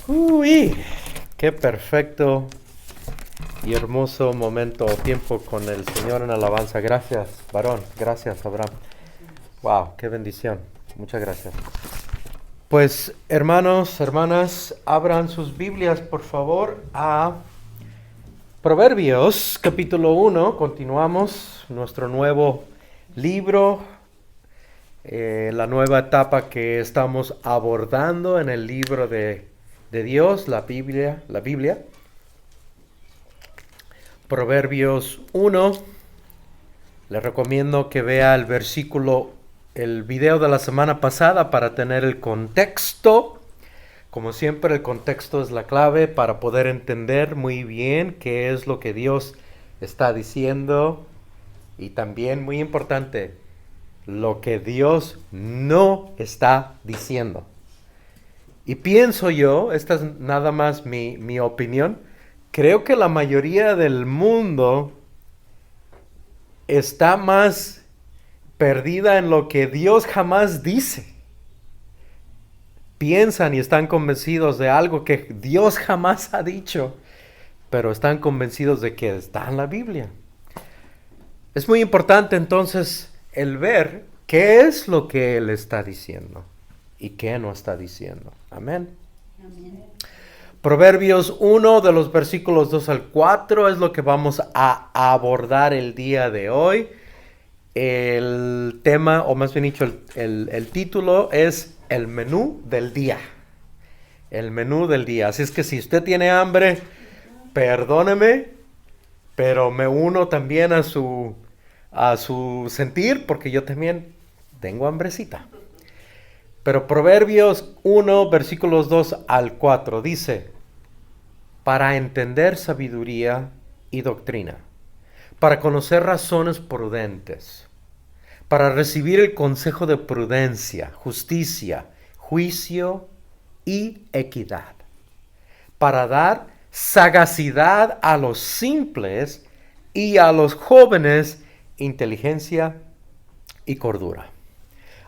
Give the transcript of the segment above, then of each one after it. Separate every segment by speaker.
Speaker 1: Uy, qué perfecto y hermoso momento o tiempo con el Señor en alabanza. Gracias, varón. Gracias, Abraham. Wow, qué bendición. Muchas gracias. Pues, hermanos, hermanas, abran sus Biblias, por favor, a Proverbios, capítulo 1. Continuamos nuestro nuevo libro, la nueva etapa que estamos abordando en el libro de Dios, la Biblia. Proverbios 1. Les recomiendo que vea el video de la semana pasada para tener el contexto. Como siempre, el contexto es la clave para poder entender muy bien qué es lo que Dios está diciendo. Y también, muy importante, lo que Dios no está diciendo. Y pienso yo, esta es nada más mi opinión, creo que la mayoría del mundo está más perdida en lo que Dios jamás dice. Piensan y están convencidos de algo que Dios jamás ha dicho, pero están convencidos de que está en la Biblia. Es muy importante entonces el ver qué es lo que Él está diciendo y qué no está diciendo. Amén. Amén. Proverbios 1 de los versículos 2 al 4 es lo que vamos a abordar el día de hoy. El tema, o más bien dicho, el título es el menú del día. El menú del día. Así es que si usted tiene hambre, perdóneme, pero me uno también a su sentir, porque yo también tengo hambrecita. Pero Proverbios 1, versículos 2 al 4 dice: para entender sabiduría y doctrina, para conocer razones prudentes, para recibir el consejo de prudencia, justicia, juicio y equidad, para dar sagacidad a los simples y a los jóvenes inteligencia y cordura.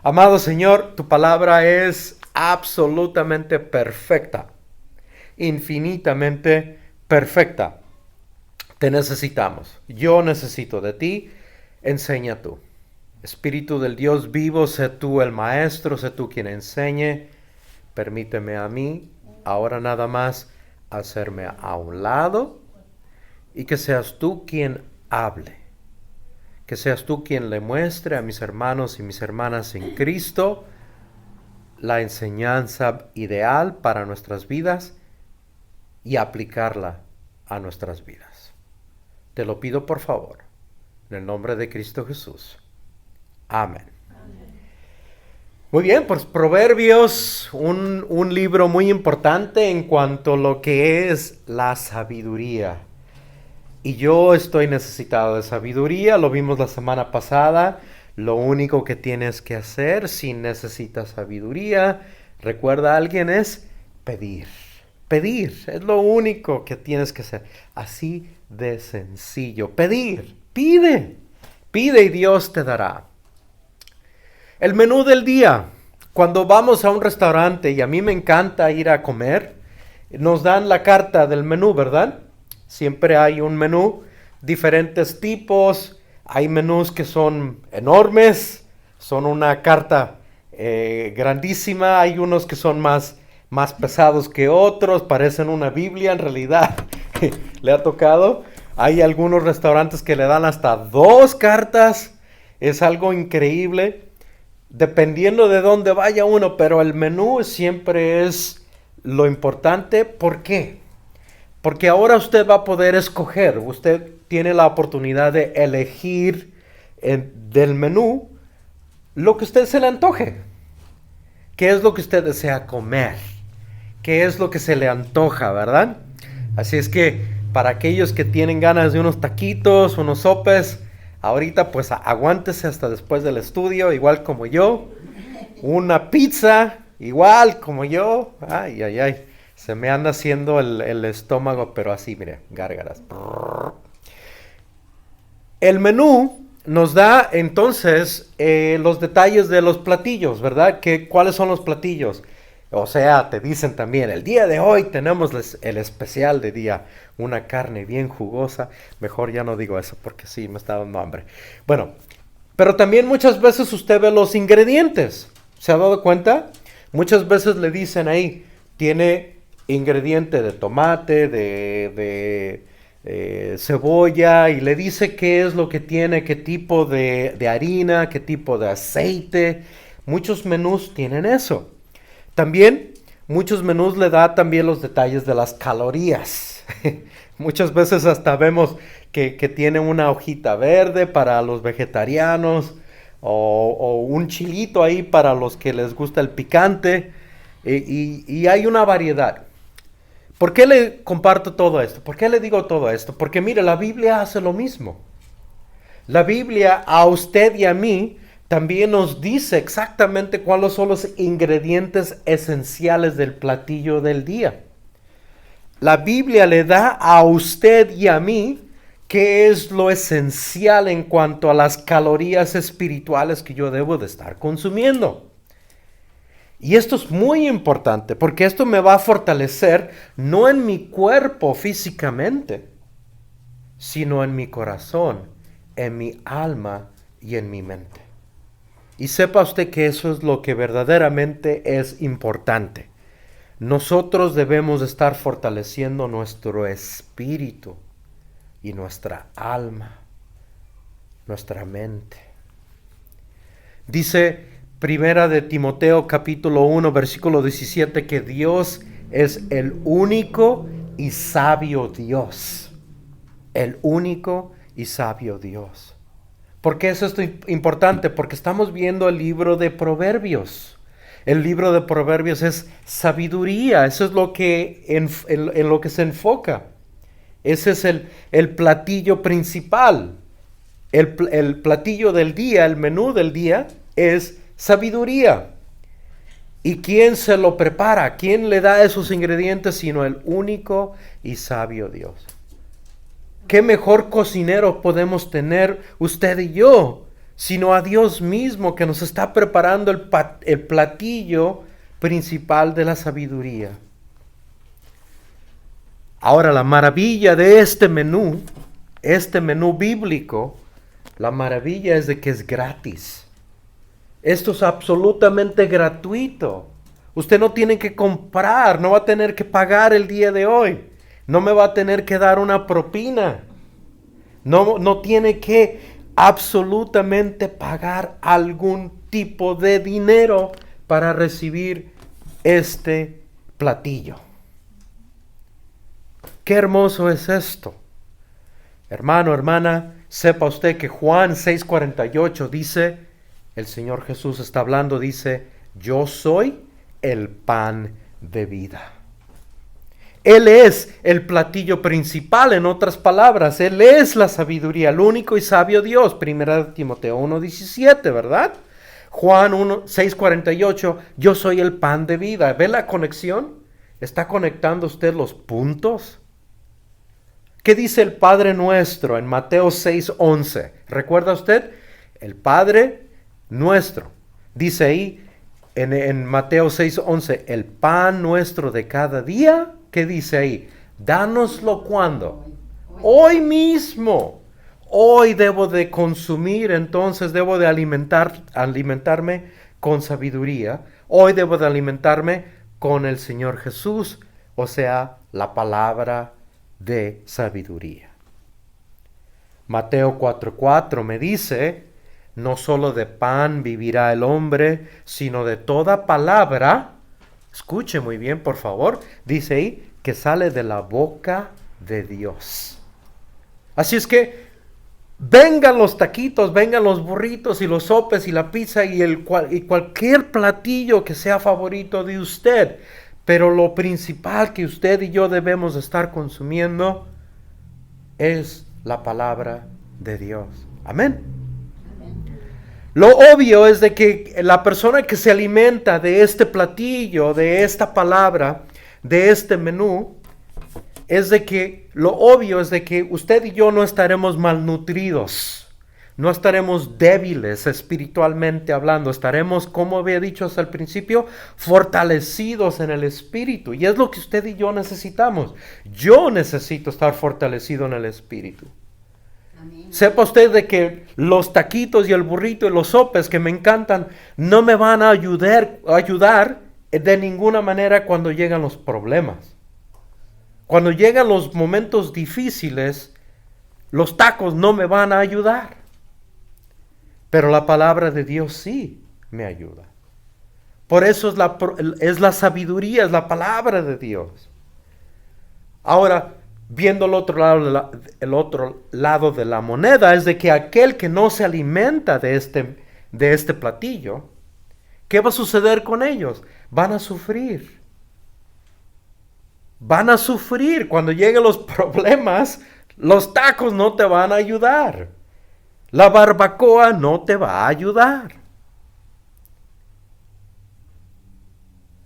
Speaker 1: Amado Señor, tu palabra es absolutamente perfecta, infinitamente perfecta. Te necesitamos. Yo necesito de ti. Enseña tú. Espíritu del Dios vivo, sé tú el maestro, sé tú quien enseñe. Permíteme a mí, ahora nada más, hacerme a un lado y que seas tú quien hable. Que seas tú quien le muestre a mis hermanos y mis hermanas en Cristo la enseñanza ideal para nuestras vidas y aplicarla a nuestras vidas. Te lo pido por favor, en el nombre de Cristo Jesús. Amén. Muy bien, pues Proverbios, un libro muy importante en cuanto a lo que es la sabiduría. Y yo estoy necesitado de sabiduría, lo vimos la semana pasada. Lo único que tienes que hacer si necesitas sabiduría, recuerda a alguien, es pedir. Pedir, es lo único que tienes que hacer. Así de sencillo. Pedir, pide y Dios te dará. El menú del día. Cuando vamos a un restaurante, y a mí me encanta ir a comer, nos dan la carta del menú, ¿verdad? Siempre hay un menú, diferentes tipos. Hay menús que son enormes, son una carta grandísima. Hay unos que son más pesados que otros, parecen una Biblia en realidad. ¿Le ha tocado? Hay algunos restaurantes que le dan hasta 2 cartas. Es algo increíble, dependiendo de dónde vaya uno, pero el menú siempre es lo importante. ¿Por qué? Porque ahora usted va a poder escoger, usted tiene la oportunidad de elegir del menú lo que usted se le antoje. ¿Qué es lo que usted desea comer? ¿Qué es lo que se le antoja, verdad? Así es que para aquellos que tienen ganas de unos taquitos, unos sopes, ahorita pues aguántese hasta después del estudio, igual como yo. Una pizza, igual como yo. Ay, ay, ay. Se me anda haciendo el estómago, pero así, mire, gárgaras. El menú nos da entonces los detalles de los platillos, ¿verdad? ¿Cuáles son los platillos? O sea, te dicen también, el día de hoy tenemos el especial de día, una carne bien jugosa. Mejor ya no digo eso porque sí, me está dando hambre. Bueno, pero también muchas veces usted ve los ingredientes. ¿Se ha dado cuenta? Muchas veces le dicen ahí, tiene ingrediente de tomate, de cebolla, y le dice qué es lo que tiene, qué tipo de harina, qué tipo de aceite. Muchos menús tienen eso. También muchos menús le da también los detalles de las calorías. Muchas veces hasta vemos que tiene una hojita verde para los vegetarianos o un chilito ahí para los que les gusta el picante. Y hay una variedad. ¿Por qué le comparto todo esto? ¿Por qué le digo todo esto? Porque mire, la Biblia hace lo mismo. La Biblia a usted y a mí también nos dice exactamente cuáles son los ingredientes esenciales del platillo del día. La Biblia le da a usted y a mí qué es lo esencial en cuanto a las calorías espirituales que yo debo de estar consumiendo. Y esto es muy importante porque esto me va a fortalecer no en mi cuerpo físicamente, sino en mi corazón, en mi alma y en mi mente. Y sepa usted que eso es lo que verdaderamente es importante. Nosotros debemos estar fortaleciendo nuestro espíritu y nuestra alma, nuestra mente. Dice Primera de Timoteo capítulo 1 versículo 17 que Dios es el único y sabio Dios. El único y sabio Dios. ¿Por qué es esto importante? Porque estamos viendo el libro de Proverbios. El libro de Proverbios es sabiduría. Eso es lo que en lo que se enfoca. Ese es el platillo principal. El platillo del día, el menú del día es sabiduría. ¿Y quién se lo prepara? ¿Quién le da esos ingredientes sino el único y sabio Dios? ¿Qué mejor cocinero podemos tener usted y yo, sino a Dios mismo que nos está preparando el platillo principal de la sabiduría? Ahora, la maravilla de este menú bíblico, la maravilla es de que es gratis. Esto es absolutamente gratuito. Usted no tiene que comprar, no va a tener que pagar el día de hoy. No me va a tener que dar una propina. No tiene que absolutamente pagar algún tipo de dinero para recibir este platillo. Qué hermoso es esto. Hermano, hermana, sepa usted que Juan 6:48 dice, el Señor Jesús está hablando, dice, yo soy el pan de vida. Él es el platillo principal, en otras palabras, Él es la sabiduría, el único y sabio Dios. Primera de Timoteo 1:17, ¿verdad? Juan 6:48, yo soy el pan de vida. ¿Ve la conexión? ¿Está conectando usted los puntos? ¿Qué dice el Padre Nuestro en Mateo 6:11? ¿Recuerda usted? El Padre Nuestro. Dice ahí en Mateo 6:11, el pan nuestro de cada día. ¿Qué dice ahí? Dánoslo cuando. Hoy mismo. Hoy debo de consumir, entonces debo de alimentarme con sabiduría. Hoy debo de alimentarme con el Señor Jesús, o sea, la palabra de sabiduría. Mateo 4:4 me dice, no solo de pan vivirá el hombre, sino de toda palabra. Escuche muy bien, por favor. Dice ahí que sale de la boca de Dios. Así es que vengan los taquitos, vengan los burritos y los sopes y la pizza y cualquier platillo que sea favorito de usted. Pero lo principal que usted y yo debemos estar consumiendo es la palabra de Dios. Amén. Lo obvio es de que la persona que se alimenta de este platillo, de esta palabra, de este menú, lo obvio es de que usted y yo no estaremos malnutridos. no estaremos débiles espiritualmente hablando, estaremos, como había dicho hasta el principio, fortalecidos en el espíritu. Y es lo que usted y yo necesitamos. Yo necesito estar fortalecido en el espíritu. Amén. Sepa usted de que los taquitos y el burrito y los sopes que me encantan no me van a ayudar de ninguna manera cuando llegan los problemas. Cuando llegan los momentos difíciles, los tacos no me van a ayudar. Pero la palabra de Dios sí me ayuda. Por eso es la sabiduría, es la palabra de Dios. Ahora, viendo el otro lado de la moneda, es de que aquel que no se alimenta de este platillo, ¿qué va a suceder con ellos? Van a sufrir. Van a sufrir. Cuando lleguen los problemas, los tacos no te van a ayudar. La barbacoa no te va a ayudar.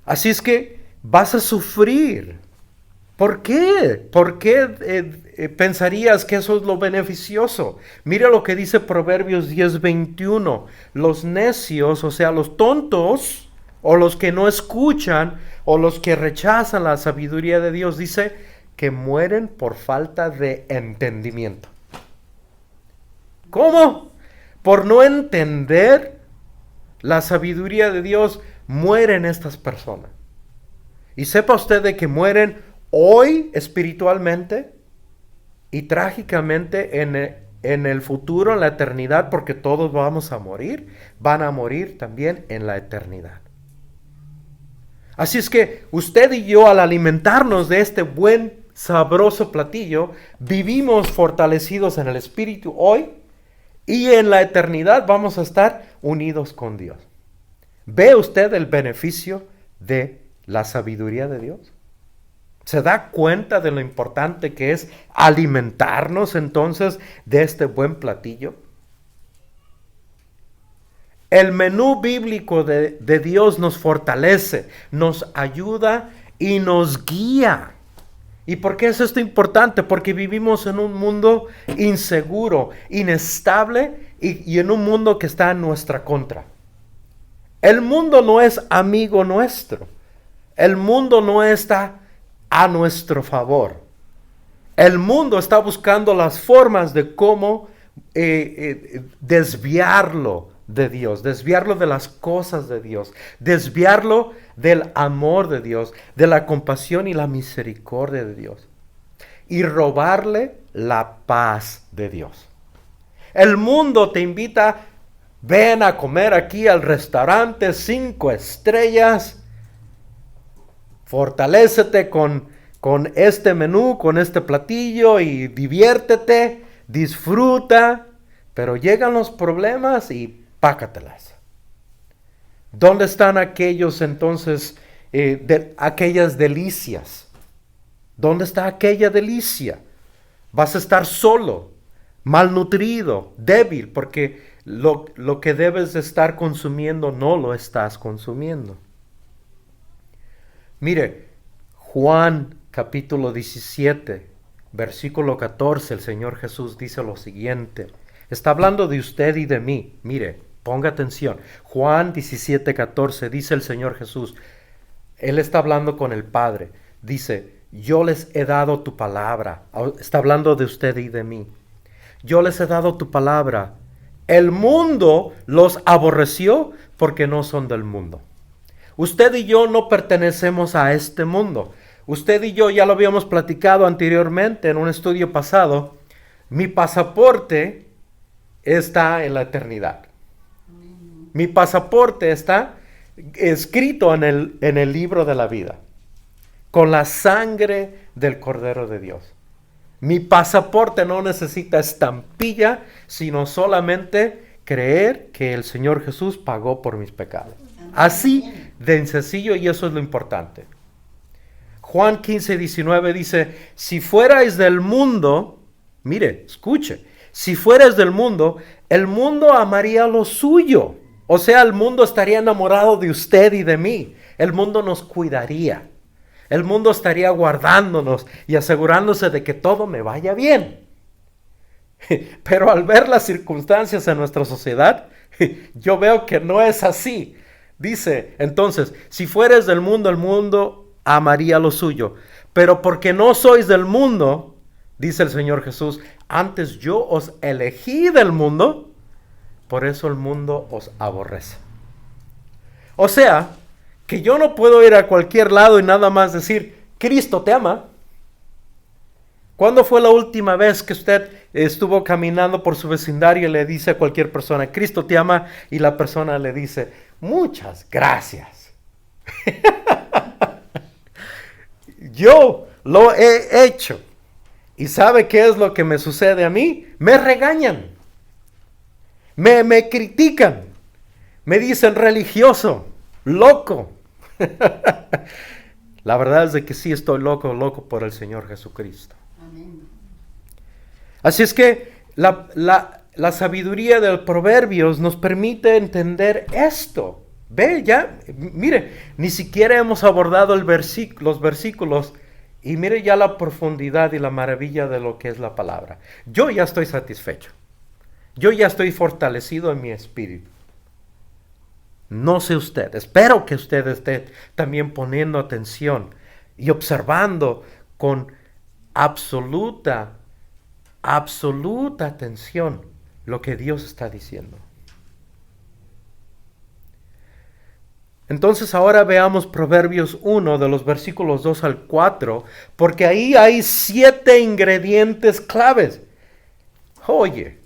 Speaker 1: Así es que vas a sufrir. ¿Por qué? ¿Por qué pensarías que eso es lo beneficioso? Mira lo que dice Proverbios 10:21. Los necios, o sea, los tontos, o los que no escuchan, o los que rechazan la sabiduría de Dios, dice que mueren por falta de entendimiento. ¿Cómo? Por no entender la sabiduría de Dios, mueren estas personas. Y sepa usted de que mueren hoy espiritualmente y trágicamente en el futuro, en la eternidad, porque todos vamos a morir, van a morir también en la eternidad. Así es que usted y yo, al alimentarnos de este buen, sabroso platillo, vivimos fortalecidos en el espíritu hoy. Y en la eternidad vamos a estar unidos con Dios. ¿Ve usted el beneficio de la sabiduría de Dios? ¿Se da cuenta de lo importante que es alimentarnos entonces de este buen platillo? El menú bíblico de Dios nos fortalece, nos ayuda y nos guía. ¿Y por qué es esto importante? Porque vivimos en un mundo inseguro, inestable y en un mundo que está en nuestra contra. El mundo no es amigo nuestro. El mundo no está a nuestro favor. El mundo está buscando las formas de cómo desviarlo de Dios, desviarlo de las cosas de Dios, desviarlo del amor de Dios, de la compasión y la misericordia de Dios, y robarle la paz de Dios. El mundo te invita, ven a comer aquí al restaurante 5 estrellas, fortalécete con este menú, con este platillo y diviértete, disfruta, pero llegan los problemas y pácatelas. ¿Dónde están aquellos entonces, aquellas delicias? ¿Dónde está aquella delicia? Vas a estar solo, malnutrido, débil, porque lo que debes de estar consumiendo no lo estás consumiendo. Mire, Juan capítulo 17, versículo 14, el Señor Jesús dice lo siguiente. Está hablando de usted y de mí. Mire, ponga atención. Juan 17:14 dice el Señor Jesús. Él está hablando con el Padre. Dice, yo les he dado tu palabra. Está hablando de usted y de mí. Yo les he dado tu palabra. El mundo los aborreció porque no son del mundo. Usted y yo no pertenecemos a este mundo. Usted y yo ya lo habíamos platicado anteriormente en un estudio pasado. Mi pasaporte está en la eternidad. Mi pasaporte está escrito en el libro de la vida, con la sangre del Cordero de Dios. Mi pasaporte no necesita estampilla, sino solamente creer que el Señor Jesús pagó por mis pecados. Así de sencillo, y eso es lo importante. Juan 15:19 dice, si fuerais del mundo, mire, escuche, si fueras del mundo, el mundo amaría lo suyo. O sea, el mundo estaría enamorado de usted y de mí. El mundo nos cuidaría. El mundo estaría guardándonos y asegurándose de que todo me vaya bien. Pero al ver las circunstancias en nuestra sociedad, yo veo que no es así. Dice, entonces, si fueres del mundo, el mundo amaría lo suyo. Pero porque no sois del mundo, dice el Señor Jesús, antes yo os elegí del mundo, por eso el mundo os aborrece. O sea, que yo no puedo ir a cualquier lado y nada más decir, Cristo te ama. ¿Cuándo fue la última vez que usted estuvo caminando por su vecindario y le dice a cualquier persona, Cristo te ama, y la persona le dice, muchas gracias? Yo lo he hecho. ¿Y sabe qué es lo que me sucede a mí? Me regañan. Me critican. Me dicen religioso, loco. La verdad es de que sí estoy loco por el Señor Jesucristo. Amén. Así es que la sabiduría del Proverbios nos permite entender esto. Ve, ya, mire, ni siquiera hemos abordado los versículos y mire ya la profundidad y la maravilla de lo que es la palabra. Yo ya estoy satisfecho. Yo ya estoy fortalecido en mi espíritu. No sé usted, espero que usted esté también poniendo atención y observando con absoluta atención lo que Dios está diciendo. Entonces ahora veamos Proverbios 1 de los versículos 2 al 4, porque ahí hay 7 ingredientes claves. Oye,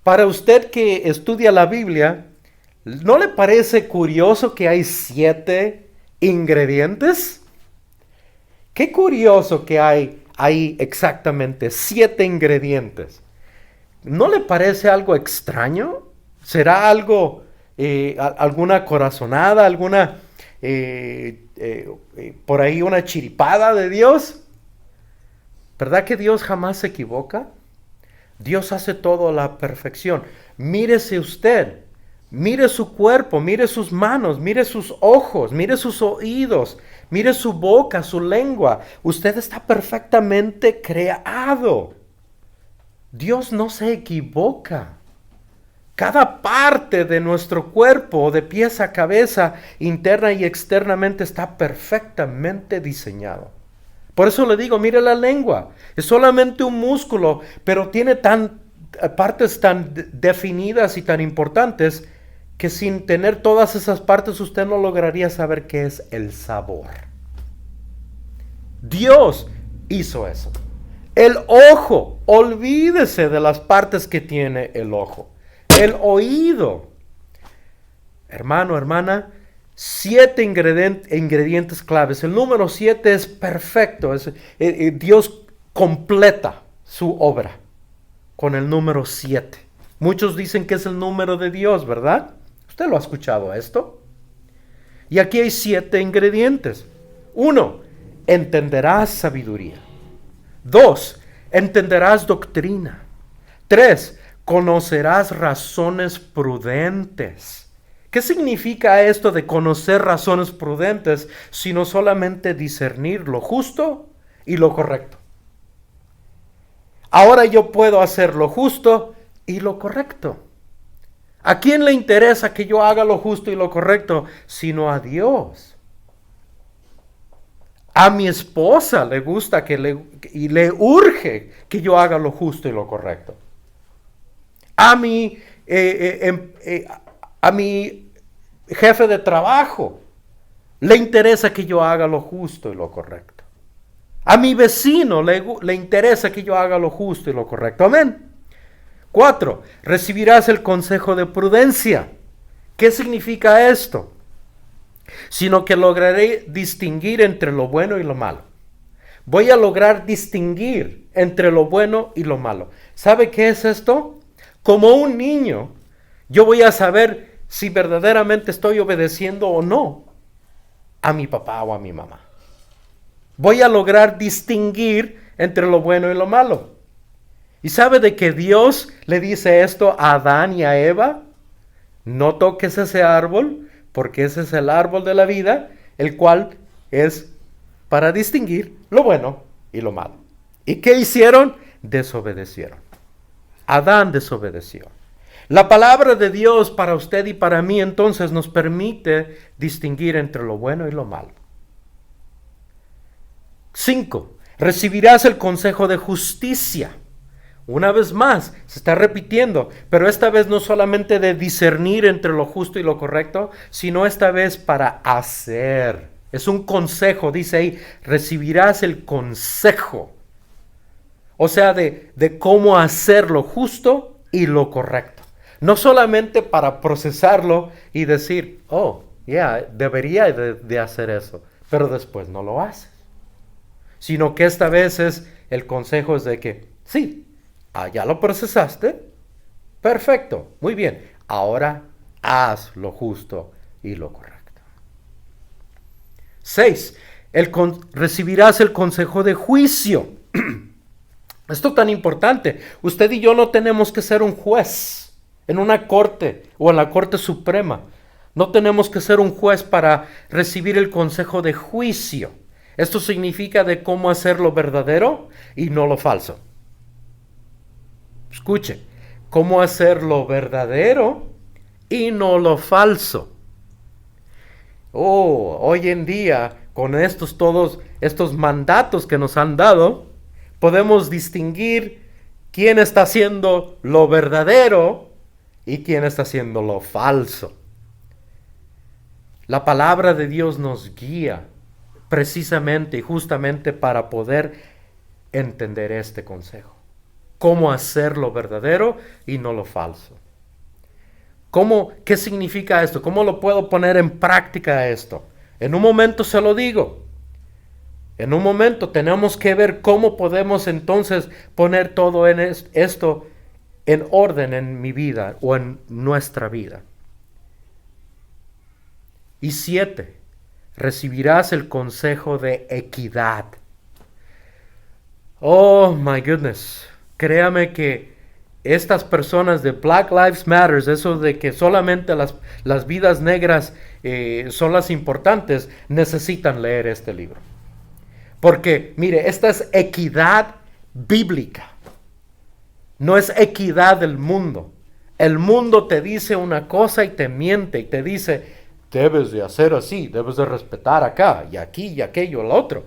Speaker 1: para usted que estudia la Biblia, ¿no le parece curioso que hay 7 ingredientes? Qué curioso que hay exactamente 7 ingredientes. ¿No le parece algo extraño? ¿Será algo, alguna corazonada, alguna, por ahí una chiripada de Dios? ¿Verdad que Dios jamás se equivoca? Dios hace todo a la perfección. Mírese usted. Mire su cuerpo, mire sus manos, mire sus ojos, mire sus oídos, mire su boca, su lengua. Usted está perfectamente creado. Dios no se equivoca. Cada parte de nuestro cuerpo, de pies a cabeza, interna y externamente, está perfectamente diseñado. Por eso le digo, mire la lengua. Es solamente un músculo, pero tiene partes tan definidas y tan importantes que sin tener todas esas partes usted no lograría saber qué es el sabor. Dios hizo eso. El ojo, olvídese de las partes que tiene el ojo. El oído. Hermano, hermana, 7 ingredientes claves. El número 7 es perfecto. Dios completa su obra con el número 7. Muchos dicen que es el número de Dios, ¿verdad? ¿Usted lo ha escuchado esto? Y aquí hay 7 ingredientes. 1, entenderás sabiduría. 2, entenderás doctrina. 3, conocerás razones prudentes. ¿Qué significa esto de conocer razones prudentes, sino solamente discernir lo justo y lo correcto? Ahora yo puedo hacer lo justo y lo correcto. ¿A quién le interesa que yo haga lo justo y lo correcto? Sino a Dios. A mi esposa le gusta y le urge que yo haga lo justo y lo correcto. A mi jefe de trabajo le interesa que yo haga lo justo y lo correcto. A mi vecino le interesa que yo haga lo justo y lo correcto. Amén. 4, recibirás el consejo de prudencia. ¿Qué significa esto? Sino que lograré distinguir entre lo bueno y lo malo. Voy a lograr distinguir entre lo bueno y lo malo. ¿Sabe qué es esto? Como un niño, yo voy a saber si verdaderamente estoy obedeciendo o no a mi papá o a mi mamá. Voy a lograr distinguir entre lo bueno y lo malo. ¿Y sabe de que Dios le dice esto a Adán y a Eva? No toques ese árbol, porque ese es el árbol de la vida, el cual es para distinguir lo bueno y lo malo. ¿Y qué hicieron? Desobedecieron. Adán desobedeció. La palabra de Dios para usted y para mí entonces nos permite distinguir entre lo bueno y lo malo. 5. Recibirás el consejo de justicia. Una vez más, se está repitiendo, pero esta vez no solamente de discernir entre lo justo y lo correcto, sino esta vez para hacer. Es un consejo, dice ahí, recibirás el consejo. O sea, de cómo hacer lo justo y lo correcto. No solamente para procesarlo y decir, oh, debería de hacer eso, pero después no lo haces. Sino que esta vez el consejo es de que, sí, ya lo procesaste, perfecto, muy bien, ahora haz lo justo y lo correcto. 6. Recibirás el consejo de juicio. Esto tan importante. Usted y yo no tenemos que ser un juez en una corte o en la Corte Suprema. No tenemos que ser un juez para recibir el consejo de juicio. Esto significa de cómo hacer lo verdadero y no lo falso. Escuche, cómo hacer lo verdadero y no lo falso. Hoy en día, con todos estos mandatos que nos han dado, podemos distinguir quién está haciendo lo verdadero y quién está haciendo lo falso. La palabra de Dios nos guía precisamente y justamente para poder entender este consejo. Cómo hacer lo verdadero y no lo falso. ¿Qué significa esto? ¿Cómo lo puedo poner en práctica esto? En un momento se lo digo. En un momento tenemos que ver cómo podemos entonces poner todo esto en orden en mi vida o en nuestra vida. Y 7. Recibirás el consejo de equidad. Oh my goodness. Créame que estas personas de Black Lives Matter, eso de que solamente las vidas negras son las importantes, necesitan leer este libro. Porque, mire, esta es equidad bíblica. No es equidad del mundo. El mundo te dice una cosa y te miente y te dice, debes de hacer así, debes de respetar acá y aquí y aquello, lo otro.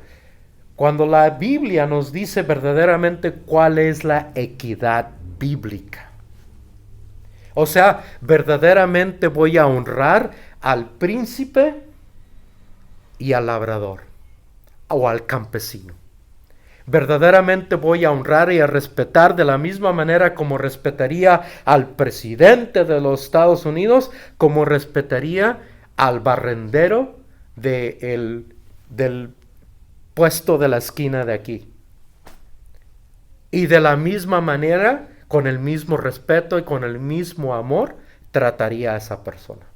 Speaker 1: Cuando la Biblia nos dice verdaderamente cuál es la equidad bíblica. O sea, verdaderamente voy a honrar al príncipe y al labrador o al campesino. Verdaderamente voy a honrar y a respetar de la misma manera como respetaría al presidente de los Estados Unidos, como respetaría al barrendero del puesto de la esquina de aquí. Y de la misma manera, con el mismo respeto y con el mismo amor, trataría a esa persona.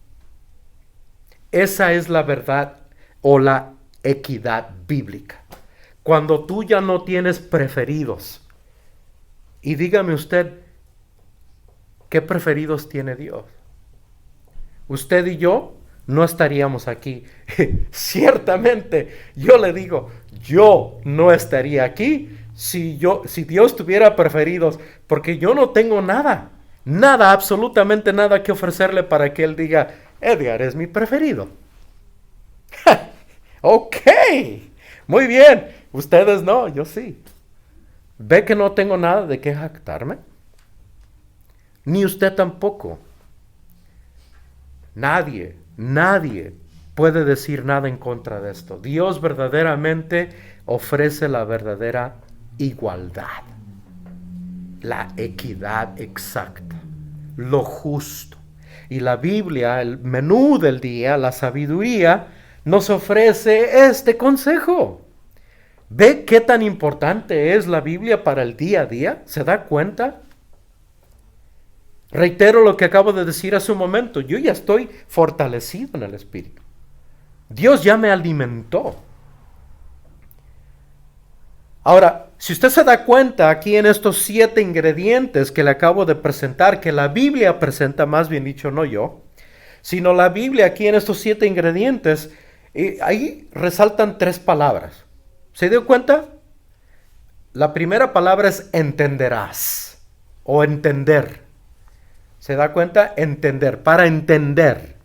Speaker 1: Esa es la verdad o la equidad bíblica. Cuando tú ya no tienes preferidos. Y dígame usted, ¿qué preferidos tiene Dios? Usted y yo no estaríamos aquí. Ciertamente, yo le digo, yo no estaría aquí si Dios tuviera preferidos, porque yo no tengo nada, absolutamente nada que ofrecerle para que Él diga, Edgar es mi preferido. Ok, muy bien, ustedes no, yo sí. ¿Ve que no tengo nada de qué jactarme? Ni usted tampoco. Nadie puede decir nada en contra de esto. Dios verdaderamente ofrece la verdadera igualdad, la equidad exacta, lo justo. Y la Biblia, el menú del día, la sabiduría, nos ofrece este consejo. ¿Ve qué tan importante es la Biblia para el día a día? ¿Se da cuenta? Reitero lo que acabo de decir hace un momento. Yo ya estoy fortalecido en el Espíritu. Dios ya me alimentó. Ahora, si usted se da cuenta aquí en estos 7 ingredientes que le acabo de presentar, que la Biblia presenta, más bien dicho, no yo, sino la Biblia aquí en estos 7 ingredientes, ahí resaltan 3 palabras. ¿Se dio cuenta? La primera palabra es entenderás. o entender. ¿Se da cuenta? Entender, para entender.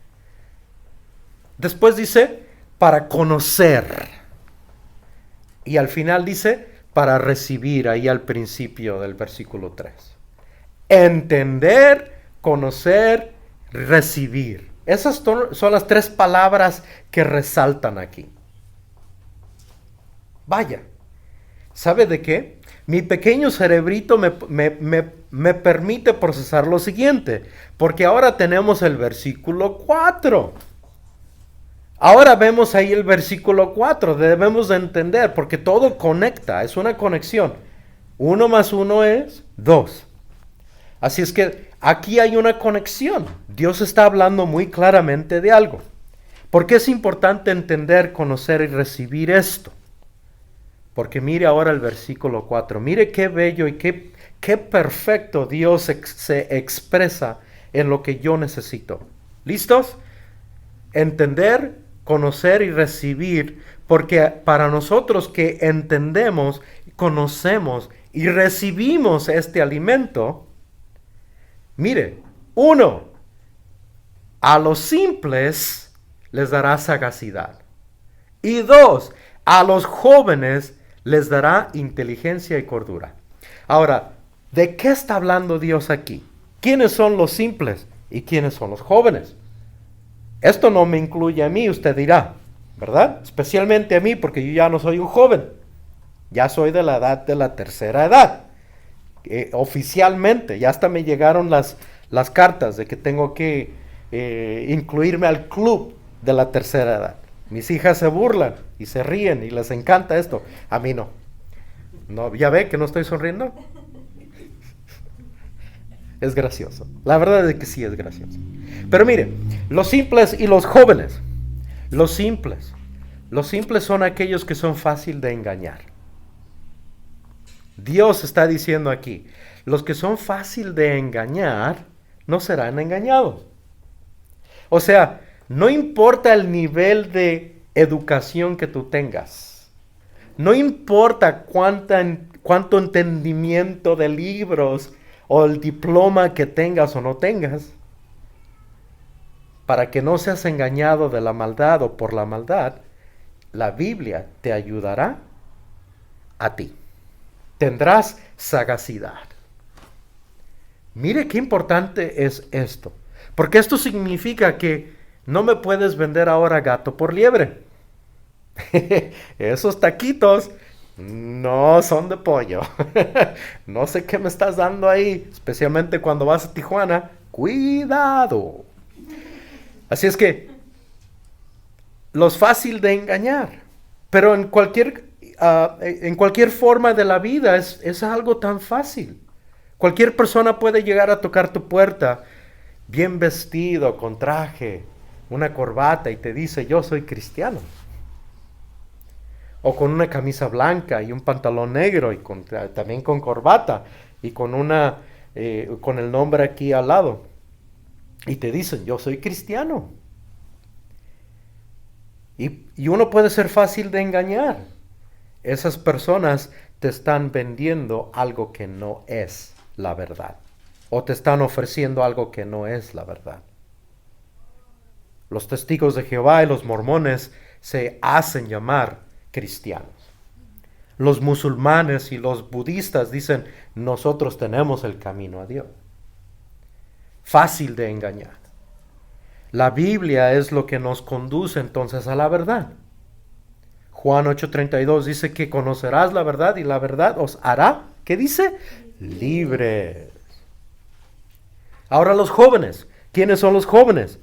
Speaker 1: Después dice, para conocer. Y al final dice, para recibir, ahí al principio del versículo 3. Entender, conocer, recibir. Esas son las tres palabras que resaltan aquí. Vaya, ¿sabe de qué? Mi pequeño cerebrito me permite procesar lo siguiente, porque ahora tenemos el versículo 4. Ahora vemos ahí el versículo 4, debemos de entender, porque todo conecta, es una conexión. 1 más 1 es 2. Así es que aquí hay una conexión. Dios está hablando muy claramente de algo. ¿Por qué es importante entender, conocer y recibir esto? Porque mire ahora el versículo 4. Mire qué bello y qué perfecto Dios se expresa en lo que yo necesito. ¿Listos? Entender, conocer y recibir. Porque para nosotros que entendemos, conocemos y recibimos este alimento, mire, 1, a los simples les dará sagacidad. Y 2, a los jóvenes les dará inteligencia y cordura. Ahora, ¿de qué está hablando Dios aquí? ¿Quiénes son los simples y quiénes son los jóvenes? Esto no me incluye a mí, usted dirá, ¿verdad? Especialmente a mí, porque yo ya no soy un joven. Ya soy de la edad de la tercera edad. Oficialmente, ya hasta me llegaron las cartas de que tengo que incluirme al club de la tercera edad. Mis hijas se burlan y se ríen y les encanta esto. A mí no. No, ¿ya ve que no estoy sonriendo? Es gracioso. La verdad es que sí es gracioso. Pero mire, los simples y los jóvenes. Los simples son aquellos que son fácil de engañar. Dios está diciendo aquí, los que son fácil de engañar no serán engañados. O sea, no importa el nivel de educación que tú tengas. No importa cuánto entendimiento de libros o el diploma que tengas o no tengas. Para que no seas engañado de la maldad o por la maldad, la Biblia te ayudará a ti. Tendrás sagacidad. Mire qué importante es esto. Porque esto significa que no me puedes vender ahora gato por liebre. Esos taquitos no son de pollo. No sé qué me estás dando ahí, especialmente cuando vas a Tijuana. Cuidado. Así es que los fácil de engañar, pero en cualquier forma de la vida es algo tan fácil. Cualquier persona puede llegar a tocar tu puerta bien vestido, con traje, una corbata y te dice, yo soy cristiano. O con una camisa blanca y un pantalón negro y también con corbata y con el nombre aquí al lado. Y te dicen, yo soy cristiano. Y uno puede ser fácil de engañar. Esas personas te están vendiendo algo que no es la verdad. O te están ofreciendo algo que no es la verdad. Los testigos de Jehová y los mormones se hacen llamar cristianos. Los musulmanes y los budistas dicen, nosotros tenemos el camino a Dios. Fácil de engañar. La Biblia es lo que nos conduce entonces a la verdad. Juan 8:32 dice que conocerás la verdad y la verdad os hará, ¿qué dice? Libres. Ahora los jóvenes. ¿Quiénes son los jóvenes?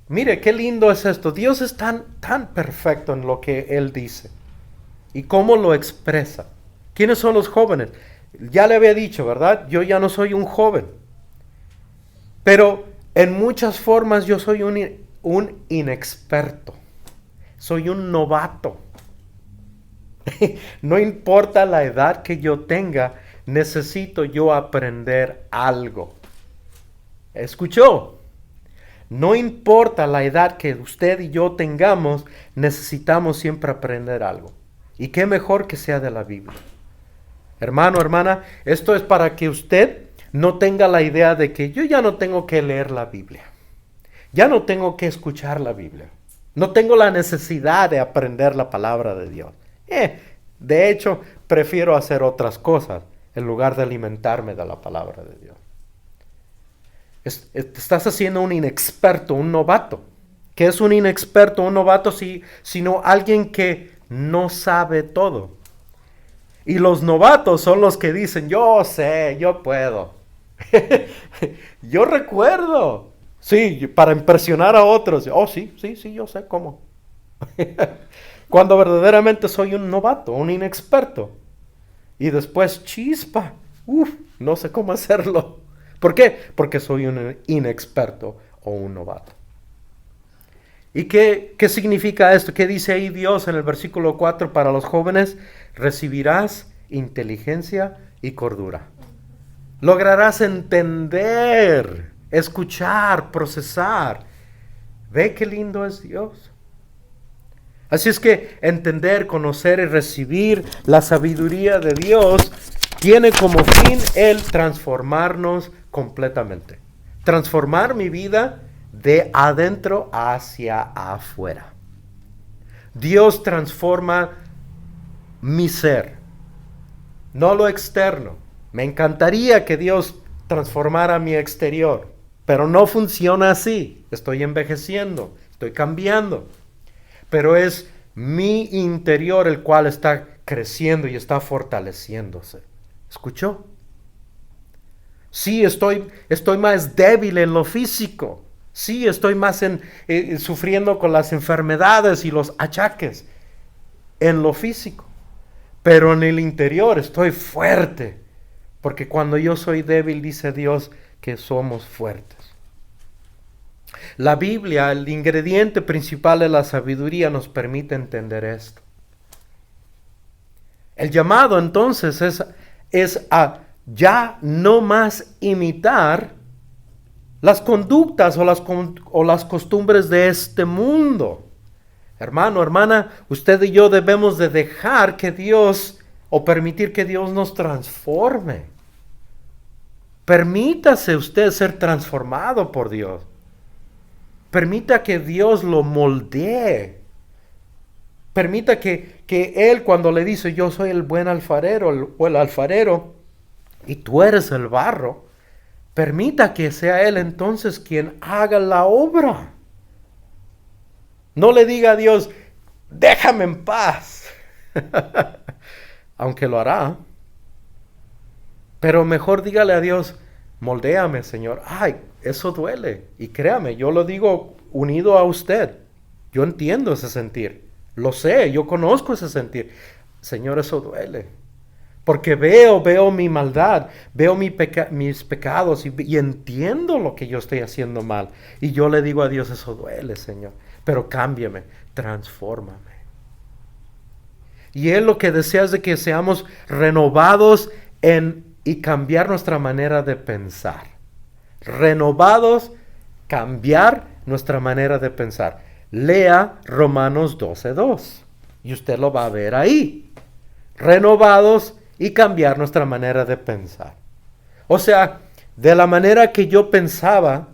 Speaker 1: Mire, qué lindo es esto. Dios es tan perfecto en lo que Él dice. ¿Y cómo lo expresa? ¿Quiénes son los jóvenes? Ya le había dicho, ¿verdad? Yo ya no soy un joven. Pero en muchas formas yo soy un inexperto. Soy un novato. No importa la edad que yo tenga, necesito yo aprender algo. ¿Escuchó? No importa la edad que usted y yo tengamos, necesitamos siempre aprender algo. Y qué mejor que sea de la Biblia. Hermano, hermana, esto es para que usted no tenga la idea de que yo ya no tengo que leer la Biblia. Ya no tengo que escuchar la Biblia. No tengo la necesidad de aprender la palabra de Dios. De hecho, prefiero hacer otras cosas en lugar de alimentarme de la palabra de Dios. Estás haciendo un inexperto, un novato. ¿Qué es un inexperto, un novato? Sino alguien que no sabe todo. Y los novatos son los que dicen, yo sé, yo puedo. Yo recuerdo. Sí, para impresionar a otros. Oh, sí, yo sé cómo. Cuando verdaderamente soy un novato, un inexperto. Y después, chispa. No sé cómo hacerlo. ¿Por qué? Porque soy un inexperto o un novato. ¿Y qué significa esto? ¿Qué dice ahí Dios en el versículo 4 para los jóvenes? Recibirás inteligencia y cordura. Lograrás entender, escuchar, procesar. ¿Ve qué lindo es Dios? Así es que entender, conocer y recibir la sabiduría de Dios tiene como fin el transformarnos completamente. Transformar mi vida de adentro hacia afuera. Dios transforma mi ser, no lo externo. Me encantaría que Dios transformara mi exterior, pero no funciona así. Estoy envejeciendo, estoy cambiando. Pero es mi interior el cual está creciendo y está fortaleciéndose. ¿Escuchó? Sí, estoy más débil en lo físico. Sí, estoy más sufriendo con las enfermedades y los achaques en lo físico. Pero en el interior estoy fuerte. Porque cuando yo soy débil, dice Dios que somos fuertes. La Biblia, el ingrediente principal de la sabiduría, nos permite entender esto. El llamado entonces es a ya no más imitar las conductas o las costumbres de este mundo. Hermano, hermana, usted y yo debemos de dejar que Dios o permitir que Dios nos transforme. Permítase usted ser transformado por Dios. Permita que Dios lo moldee. Permita que Él, cuando le dice yo soy el buen alfarero o el alfarero y tú eres el barro, permita que sea Él entonces quien haga la obra. No le diga a Dios, déjame en paz. Aunque lo hará. Pero mejor dígale a Dios, moldéame, Señor. Ay, eso duele. Y créame, yo lo digo unido a usted. Yo entiendo ese sentir. Lo sé, yo conozco ese sentir. Señor, eso duele. Porque veo mi maldad, veo mis pecados y entiendo lo que yo estoy haciendo mal. Y yo le digo a Dios, eso duele, Señor. Pero cámbiame, transfórmame. Y Él lo que desea es de que seamos renovados y cambiar nuestra manera de pensar. Renovados, cambiar nuestra manera de pensar. Lea Romanos 12:2 y usted lo va a ver ahí. Renovados y cambiar nuestra manera de pensar. O sea, de la manera que yo pensaba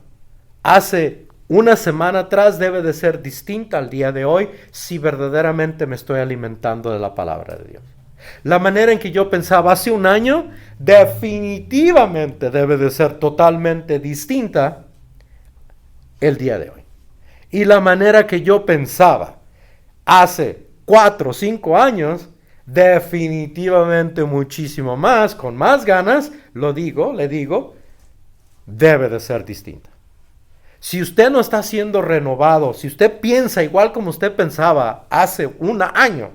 Speaker 1: hace una semana atrás debe de ser distinta al día de hoy si verdaderamente me estoy alimentando de la palabra de Dios. La manera en que yo pensaba hace un año definitivamente debe de ser totalmente distinta el día de hoy. Y la manera que yo pensaba hace 4 o 5 años, definitivamente muchísimo más, con más ganas, le digo, debe de ser distinta. Si usted no está siendo renovado, si usted piensa igual como usted pensaba hace un año,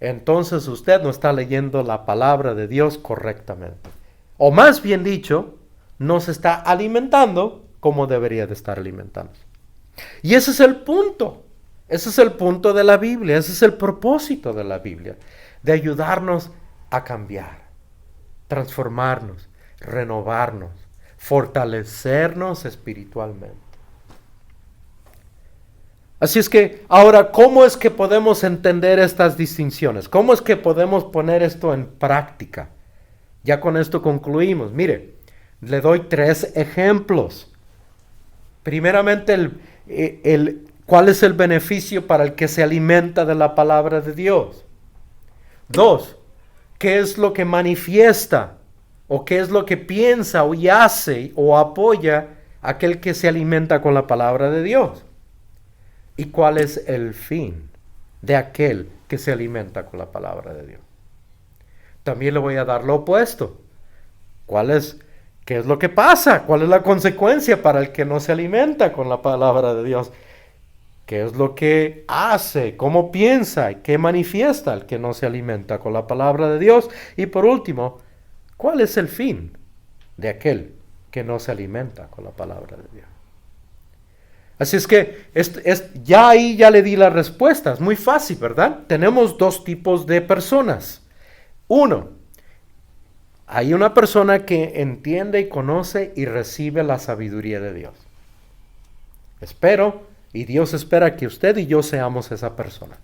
Speaker 1: entonces usted no está leyendo la palabra de Dios correctamente. O más bien dicho, no se está alimentando como debería de estar alimentándose. Y ese es el punto. Ese es el punto de la Biblia. Ese es el propósito de la Biblia. De ayudarnos a cambiar, transformarnos, renovarnos, fortalecernos espiritualmente. Así es que, ahora, ¿cómo es que podemos entender estas distinciones? ¿Cómo es que podemos poner esto en práctica? Ya con esto concluimos. Mire, le doy 3 ejemplos. Primeramente, ¿cuál es el beneficio para el que se alimenta de la palabra de Dios? 2, ¿qué es lo que manifiesta o qué es lo que piensa y hace o apoya aquel que se alimenta con la palabra de Dios? ¿Y cuál es el fin de aquel que se alimenta con la palabra de Dios? También le voy a dar lo opuesto. ¿Qué es lo que pasa? ¿Cuál es la consecuencia para el que no se alimenta con la palabra de Dios? ¿Qué es lo que hace? ¿Cómo piensa? ¿Y qué manifiesta el que no se alimenta con la palabra de Dios? Y por último, ¿cuál es el fin de aquel que no se alimenta con la palabra de Dios? Así es que ya ahí ya le di la respuesta. Es muy fácil, ¿verdad? Tenemos 2 tipos de personas. 1, hay una persona que entiende y conoce y recibe la sabiduría de Dios. Espero, y Dios espera que usted y yo seamos esa persona.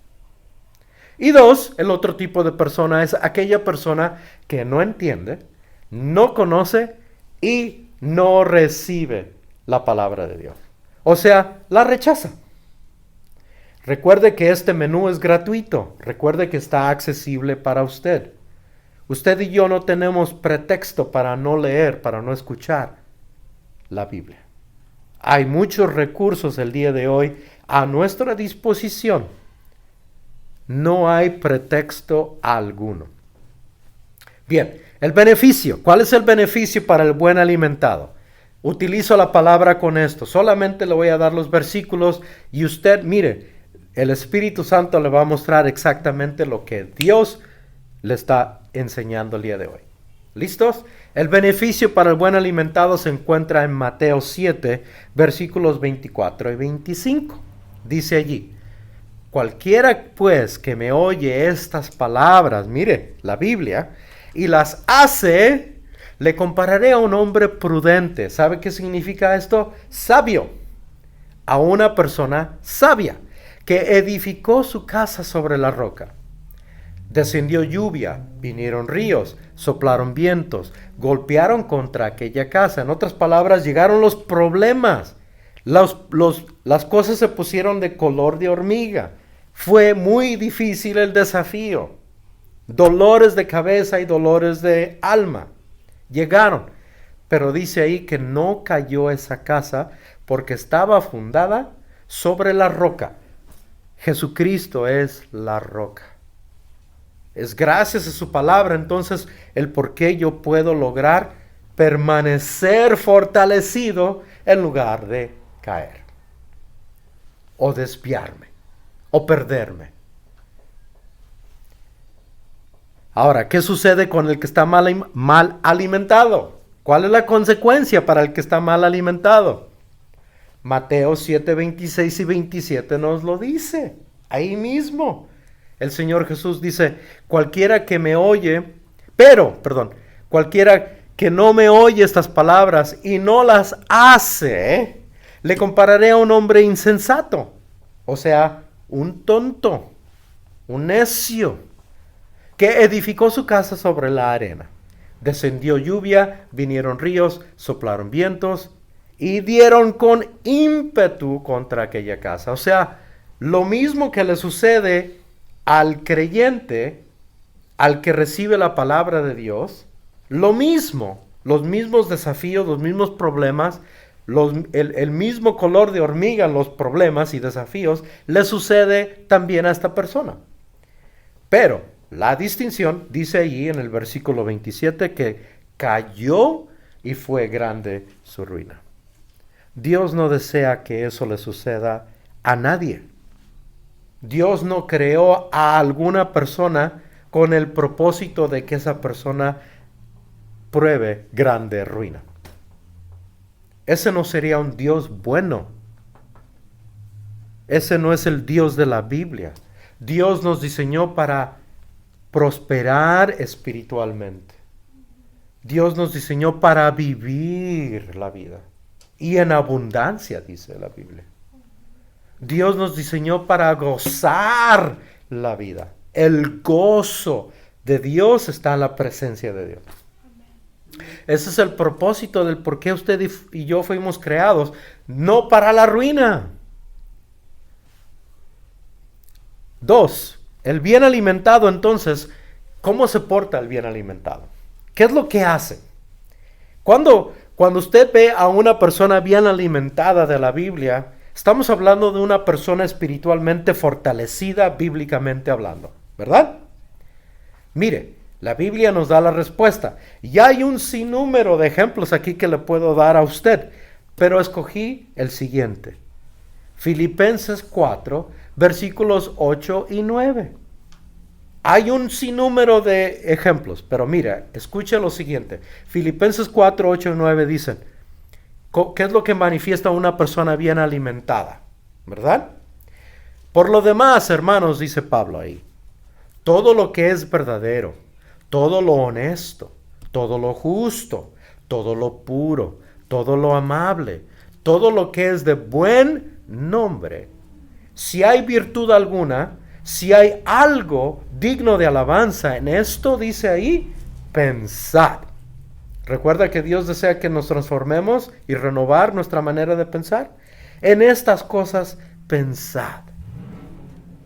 Speaker 1: Y 2, el otro tipo de persona es aquella persona que no entiende, no conoce y no recibe la palabra de Dios. O sea, la rechaza. Recuerde que este menú es gratuito. Recuerde que está accesible para usted. Usted y yo no tenemos pretexto para no leer, para no escuchar la Biblia. Hay muchos recursos el día de hoy a nuestra disposición. No hay pretexto alguno. Bien, el beneficio. ¿Cuál es el beneficio para el buen alimentado? Utilizo la palabra con esto. Solamente le voy a dar los versículos y usted, mire, el Espíritu Santo le va a mostrar exactamente lo que Dios le está enseñando el día de hoy. ¿Listos? El beneficio para el buen alimentado se encuentra en Mateo 7, versículos 24 y 25. Dice allí: cualquiera pues que me oye estas palabras, mire, la Biblia, y las hace, le compararé a un hombre prudente. ¿Sabe qué significa esto? Sabio. A una persona sabia que edificó su casa sobre la roca. Descendió lluvia, vinieron ríos, soplaron vientos, golpearon contra aquella casa. En otras palabras, llegaron los problemas. Las cosas se pusieron de color de hormiga. Fue muy difícil el desafío. Dolores de cabeza y dolores de alma llegaron. Pero dice ahí que no cayó esa casa porque estaba fundada sobre la roca. Jesucristo es la roca. Es gracias a su palabra entonces el por qué yo puedo lograr permanecer fortalecido en lugar de caer o desviarme o perderme. Ahora, ¿qué sucede con el que está mal alimentado? ¿Cuál es la consecuencia para el que está mal alimentado? Mateo 7, 26 y 27 nos lo dice. Ahí mismo. El Señor Jesús dice: cualquiera que no me oye estas palabras y no las hace, le compararé a un hombre insensato. O sea, un tonto, un necio, que edificó su casa sobre la arena. Descendió lluvia, vinieron ríos, soplaron vientos y dieron con ímpetu contra aquella casa. O sea, lo mismo que le sucede al creyente, al que recibe la palabra de Dios, lo mismo, los mismos desafíos, los mismos problemas, el mismo color de hormiga, los problemas y desafíos, le sucede también a esta persona. Pero la distinción dice allí en el versículo 27 que cayó y fue grande su ruina. Dios no desea que eso le suceda a nadie. Dios no creó a alguna persona con el propósito de que esa persona pruebe grande ruina. Ese no sería un Dios bueno. Ese no es el Dios de la Biblia. Dios nos diseñó para prosperar espiritualmente. Dios nos diseñó para vivir la vida. Y en abundancia, dice la Biblia. Dios nos diseñó para gozar la vida. El gozo de Dios está en la presencia de Dios. Ese es el propósito del por qué usted y yo fuimos creados, no para la ruina. 2. El bien alimentado, entonces, ¿cómo se porta el bien alimentado? ¿Qué es lo que hace? Cuando usted ve a una persona bien alimentada de la Biblia, estamos hablando de una persona espiritualmente fortalecida, bíblicamente hablando, ¿verdad? Mire, la Biblia nos da la respuesta. Y hay un sinnúmero de ejemplos aquí que le puedo dar a usted, pero escogí el siguiente. Filipenses 4, versículos 8 y 9. Hay un sinnúmero de ejemplos, pero mira, escucha lo siguiente. Filipenses 4, 8 y 9 dicen, ¿qué es lo que manifiesta una persona bien alimentada? ¿Verdad? Por lo demás, hermanos, dice Pablo ahí, todo lo que es verdadero, todo lo honesto, todo lo justo, todo lo puro, todo lo amable, todo lo que es de buen nombre, si hay virtud alguna, si hay algo digno de alabanza en esto, dice ahí, pensad. Recuerda que Dios desea que nos transformemos y renovar nuestra manera de pensar. En estas cosas pensad.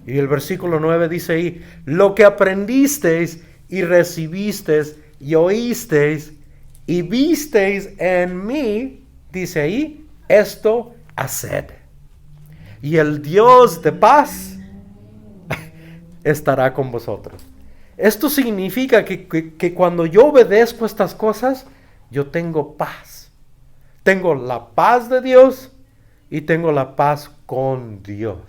Speaker 1: Y el versículo 9 dice ahí, lo que aprendisteis y recibisteis y oísteis y visteis en mí, dice ahí, esto haced. Y el Dios de paz estará con vosotros. Esto significa que cuando yo obedezco estas cosas, yo tengo paz. Tengo la paz de Dios y tengo la paz con Dios.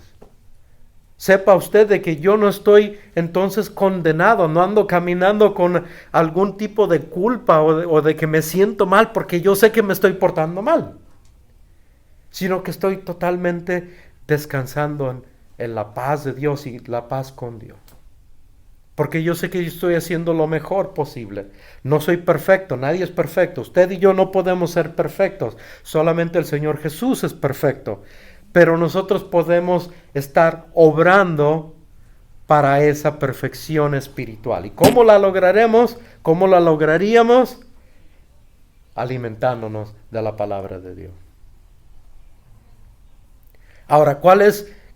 Speaker 1: Sepa usted de que yo no estoy entonces condenado, no ando caminando con algún tipo de culpa o de que me siento mal porque yo sé que me estoy portando mal, sino que estoy totalmente descansando en la paz de Dios y la paz con Dios. Porque yo sé que yo estoy haciendo lo mejor posible. No soy perfecto, nadie es perfecto. Usted y yo no podemos ser perfectos. Solamente el Señor Jesús es perfecto. Pero nosotros podemos estar obrando para esa perfección espiritual. ¿Y cómo la lograremos? ¿Cómo la lograríamos? Alimentándonos de la palabra de Dios. Ahora,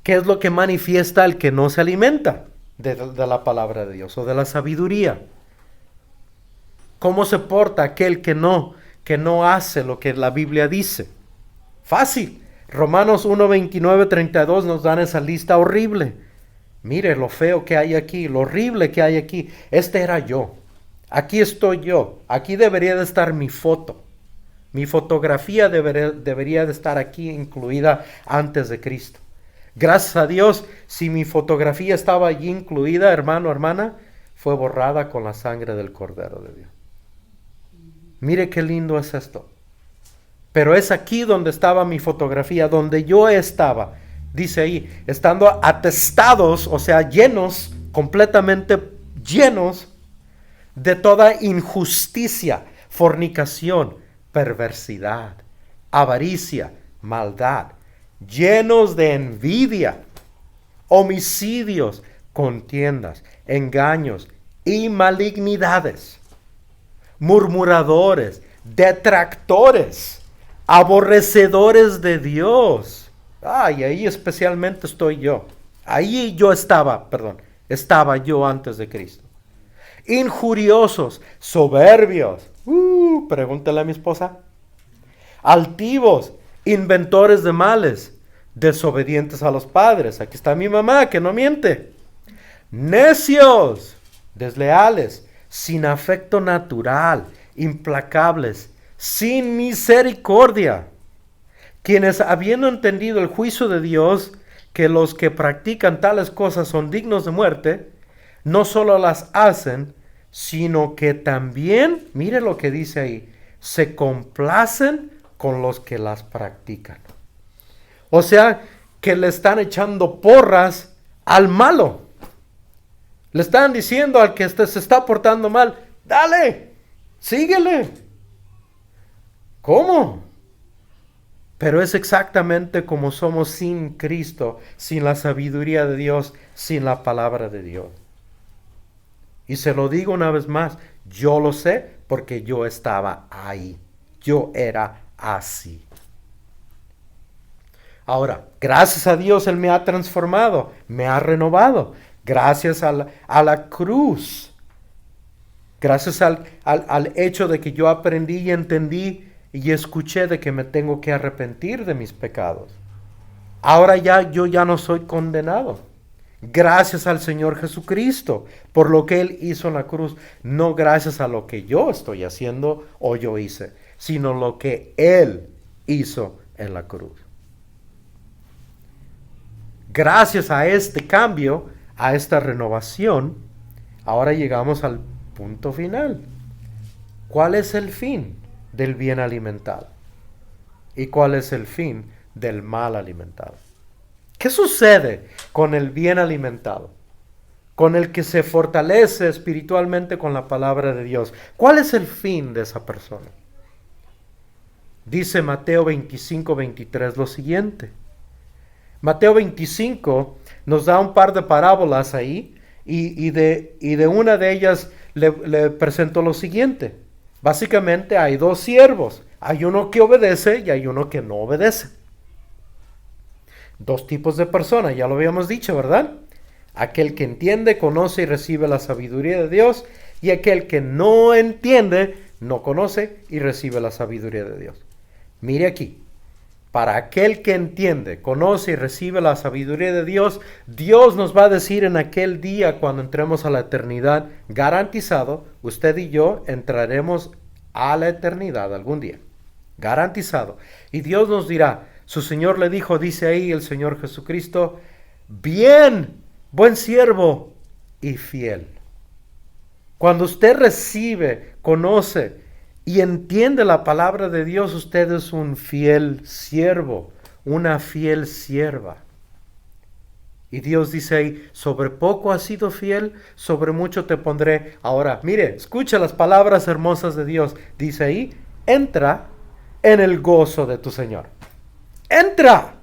Speaker 1: ¿qué es lo que manifiesta el que no se alimenta de la palabra de Dios o de la sabiduría? ¿Cómo se porta aquel que no hace lo que la Biblia dice? Fácil. Romanos 1, 29, 32 nos dan esa lista horrible. Mire lo feo que hay aquí, lo horrible que hay aquí. Este era yo. Aquí estoy yo. Aquí debería de estar mi foto. Mi fotografía debería de estar aquí incluida antes de Cristo. Gracias a Dios, si mi fotografía estaba allí incluida, hermano, hermana, fue borrada con la sangre del Cordero de Dios. Mire qué lindo es esto. Pero es aquí donde estaba mi fotografía, donde yo estaba. Dice ahí, estando atestados, o sea, llenos, completamente llenos de toda injusticia, fornicación, perversidad, avaricia, maldad, llenos de envidia, homicidios, contiendas, engaños y malignidades, murmuradores, detractores, aborrecedores de Dios. Y ahí especialmente estoy yo. Ahí yo estaba yo antes de Cristo. Injuriosos, soberbios. Pregúntale a mi esposa. Altivos, inventores de males, desobedientes a los padres. Aquí está mi mamá que no miente. Necios, desleales, sin afecto natural, implacables, sin misericordia, quienes habiendo entendido el juicio de Dios, que los que practican tales cosas son dignos de muerte, no solo las hacen, sino que también, mire lo que dice ahí, se complacen con los que las practican. O sea, que le están echando porras al malo. Le están diciendo al que se está portando mal, dale, síguele. ¿Cómo? Pero es exactamente como somos sin Cristo, sin la sabiduría de Dios, sin la palabra de Dios. Y se lo digo una vez más, yo lo sé porque yo estaba ahí. Yo era así. Ahora, gracias a Dios Él me ha transformado, me ha renovado. Gracias a la cruz. Gracias al hecho de que yo aprendí y entendí y escuché de que me tengo que arrepentir de mis pecados. Ahora yo ya no soy condenado. Gracias al Señor Jesucristo por lo que Él hizo en la cruz. No gracias a lo que yo estoy haciendo o yo hice, sino lo que Él hizo en la cruz. Gracias a este cambio, a esta renovación, ahora llegamos al punto final. ¿Cuál es el fin del bien alimentado? ¿Y cuál es el fin del mal alimentado? ¿Qué sucede con el bien alimentado? Con el que se fortalece espiritualmente con la palabra de Dios. ¿Cuál es el fin de esa persona? Dice Mateo 25:23 lo siguiente. Mateo 25 nos da un par de parábolas ahí y de una de ellas le presento lo siguiente. Básicamente hay dos siervos. Hay uno que obedece y hay uno que no obedece. Dos tipos de personas, ya lo habíamos dicho, ¿verdad? Aquel que entiende, conoce y recibe la sabiduría de Dios, y aquel que no entiende, no conoce y recibe la sabiduría de Dios. Mire aquí, para aquel que entiende, conoce y recibe la sabiduría de Dios, Dios nos va a decir en aquel día cuando entremos a la eternidad, garantizado, usted y yo entraremos a la eternidad algún día, garantizado. Y Dios nos dirá, su Señor le dijo, dice ahí el Señor Jesucristo, bien, buen siervo y fiel. Cuando usted recibe, conoce y entiende la palabra de Dios, usted es un fiel siervo, una fiel sierva. Y Dios dice ahí, sobre poco has sido fiel, sobre mucho te pondré. Ahora, mire, escucha las palabras hermosas de Dios. Dice ahí, entra en el gozo de tu Señor. Entra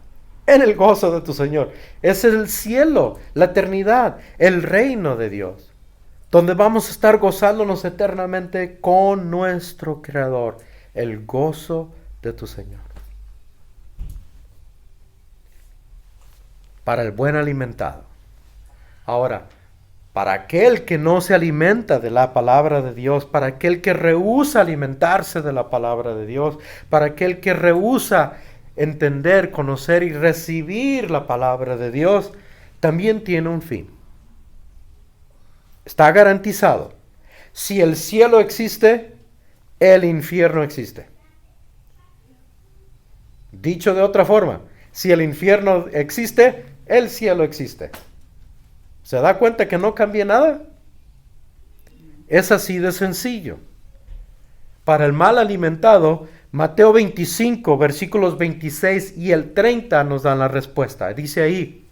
Speaker 1: en el gozo de tu Señor. Ese es el cielo, la eternidad, el reino de Dios, donde vamos a estar gozándonos eternamente con nuestro Creador. El gozo de tu Señor. Para el buen alimentado. Ahora, para aquel que no se alimenta de la palabra de Dios, para aquel que rehúsa alimentarse de la palabra de Dios, para aquel que rehúsa entender, conocer y recibir la palabra de Dios, también tiene un fin. Está garantizado. Si el cielo existe, el infierno existe. Dicho de otra forma, si el infierno existe, el cielo existe. ¿Se da cuenta que no cambia nada? Es así de sencillo. Para el mal alimentado, Mateo 25, versículos 26 y el 30 nos dan la respuesta. Dice ahí,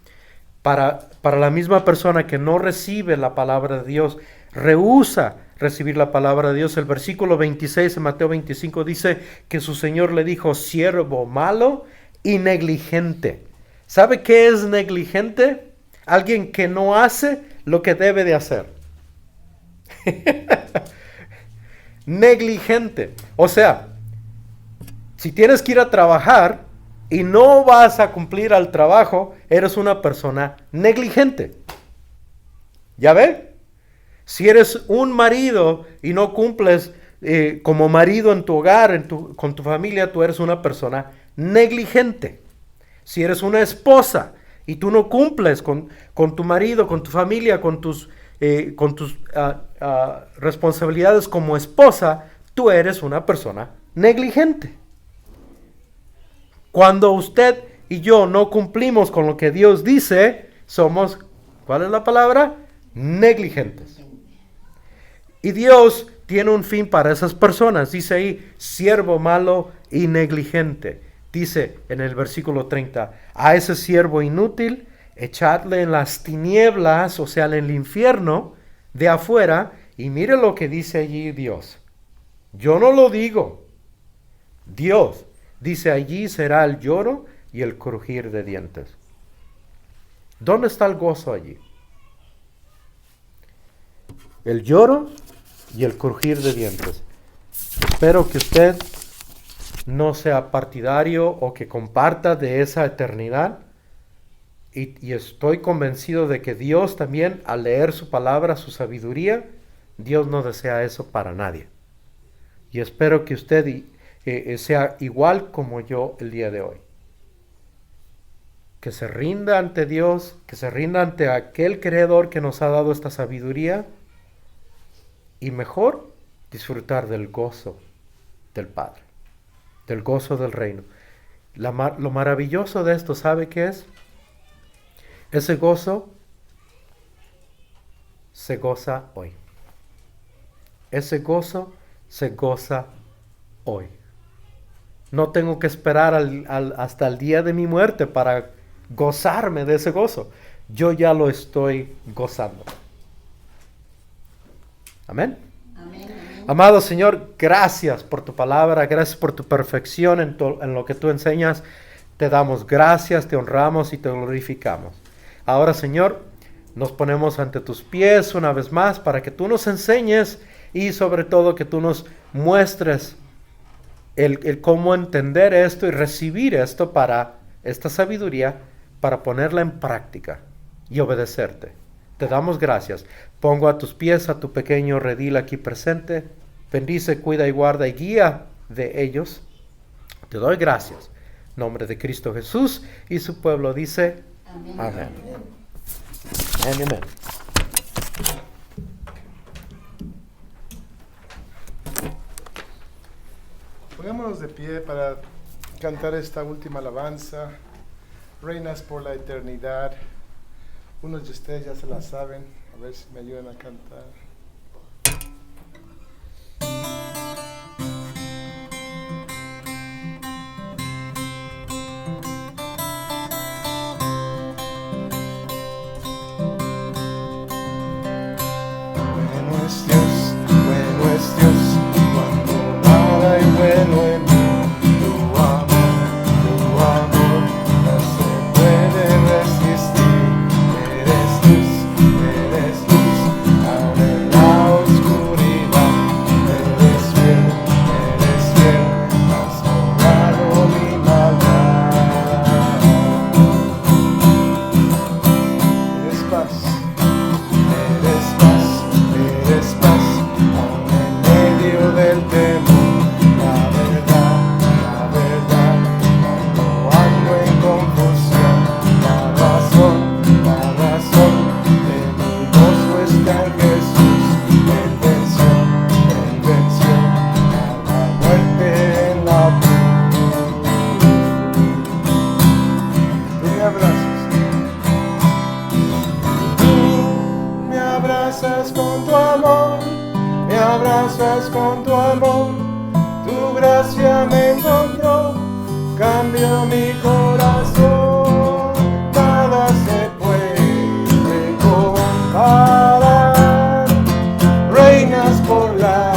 Speaker 1: para la misma persona que no recibe la palabra de Dios, rehúsa recibir la palabra de Dios, el versículo 26 de Mateo 25 dice que su Señor le dijo, siervo malo y negligente. ¿Sabe qué es negligente? Alguien que no hace lo que debe de hacer. Negligente. O sea, si tienes que ir a trabajar y no vas a cumplir al trabajo, eres una persona negligente. ¿Ya ve? Si eres un marido y no cumples como marido en tu hogar, con tu familia, tú eres una persona negligente. Si eres una esposa y tú no cumples con tu marido, con tu familia, con tus responsabilidades como esposa, tú eres una persona negligente. Cuando usted y yo no cumplimos con lo que Dios dice, somos, ¿cuál es la palabra? Negligentes. Y Dios tiene un fin para esas personas. Dice ahí, siervo malo y negligente. Dice en el versículo 30, a ese siervo inútil, echadle en las tinieblas, o sea, en el infierno de afuera, y mire lo que dice allí Dios. Yo no lo digo. Dios dice, allí será el lloro y el crujir de dientes. ¿Dónde está el gozo allí? El lloro y el crujir de dientes. Espero que usted no sea partidario o que comparta de esa eternidad. Y estoy convencido de que Dios también, al leer su palabra, su sabiduría, Dios no desea eso para nadie. Y espero que usted sea igual como yo el día de hoy. Que se rinda ante Dios, que se rinda ante aquel Creador que nos ha dado esta sabiduría. Y mejor, disfrutar del gozo del Padre, del gozo del reino. Lo maravilloso de esto, ¿sabe qué es? Ese gozo se goza hoy. Ese gozo se goza hoy. No tengo que esperar hasta el día de mi muerte para gozarme de ese gozo. Yo ya lo estoy gozando. Amén.
Speaker 2: Amén.
Speaker 1: Amado Señor, gracias por tu palabra, gracias por tu perfección en lo que tú enseñas. Te damos gracias, te honramos y te glorificamos. Ahora, Señor, nos ponemos ante tus pies una vez más para que tú nos enseñes y sobre todo que tú nos muestres el cómo entender esto y recibir esto para esta sabiduría, para ponerla en práctica y obedecerte. Te damos gracias. Pongo a tus pies a tu pequeño redil aquí presente. Bendice, cuida y guarda y guía de ellos. Te doy gracias. En nombre de Cristo Jesús y su pueblo dice amén. Amén. Amén. Amén.
Speaker 3: Pongámonos de pie para cantar esta última alabanza, Reinas por la Eternidad. Unos de ustedes ya se la saben, a ver si me ayudan a cantar. Bueno es Dios, cuando nada hay bueno en mí. Tu amor no se puede resistir. Eres luz, aún en la oscuridad. Eres fiel, has borrado mi maldad. Eres paz. Eres paz, aún en medio del temor. La verdad, cuando ando en confusión. La razón de mi gozo está en Jesús. Él venció a la muerte en la cruz. Tú me abrazas. Me abrazas con tu amor, me abrazas con tu amor, tu gracia me encontró, cambió mi corazón, nada se puede comparar, reinas por la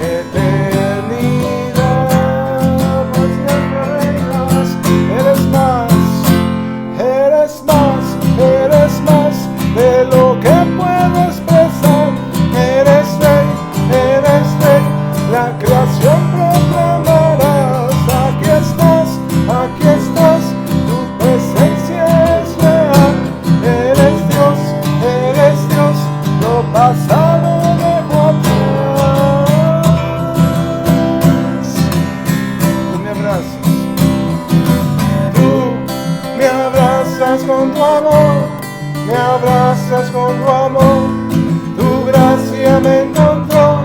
Speaker 3: eternidad, pues siempre reinas, eres más de lo que puedo expresar. Eres rey, la creación proclamarás. Aquí estás, tu presencia es real. Eres Dios, lo pasado dejo atrás. Tú me abrazas con tu amor. Me abrazas con tu amor, tu gracia me encontró,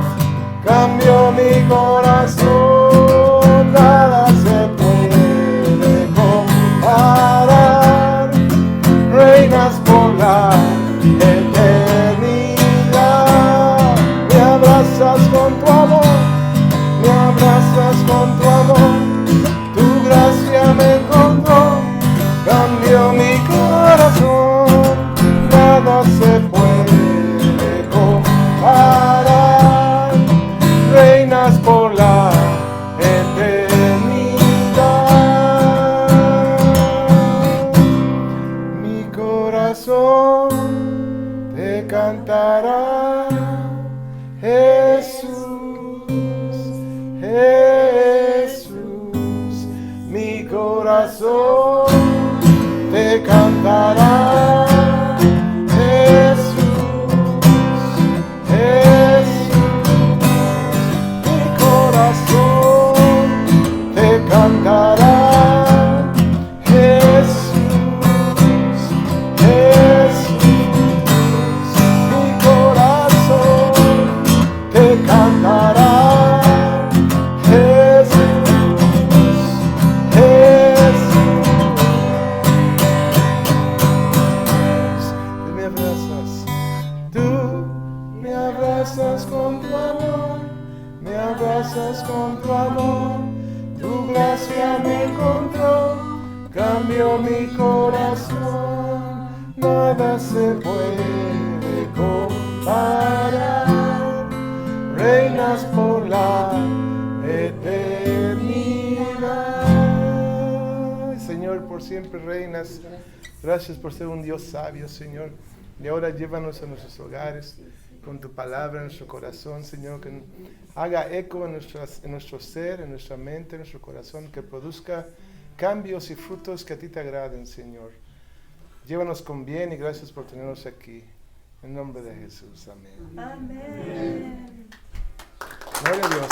Speaker 3: cambió mi corazón, nada se puede comparar, reinas por la eternidad. Me abrazas con tu amor, me abrazas con tu amor, tu gracia me encontró, cambió mi corazón. Nada se puede comparar, reinas por la eternidad. Mi corazón te cantará, Jesús, abrazas. Tú me abrazas con tu amor, me abrazas con tu amor. Tu gracia me encontró, cambió mi corazón. Nada se puede comparar. Reinas por la eternidad. Señor, por siempre reinas. Gracias por ser un Dios sabio, Señor. Y ahora llévanos a nuestros hogares con tu palabra en nuestro corazón, Señor, que haga eco en nuestro ser, en nuestra mente, en nuestro corazón, que produzca cambios y frutos que a ti te agraden, Señor. Llévanos con bien y gracias por tenernos aquí. En nombre de Jesús, amén.
Speaker 2: Amén.
Speaker 3: Gloria a Dios.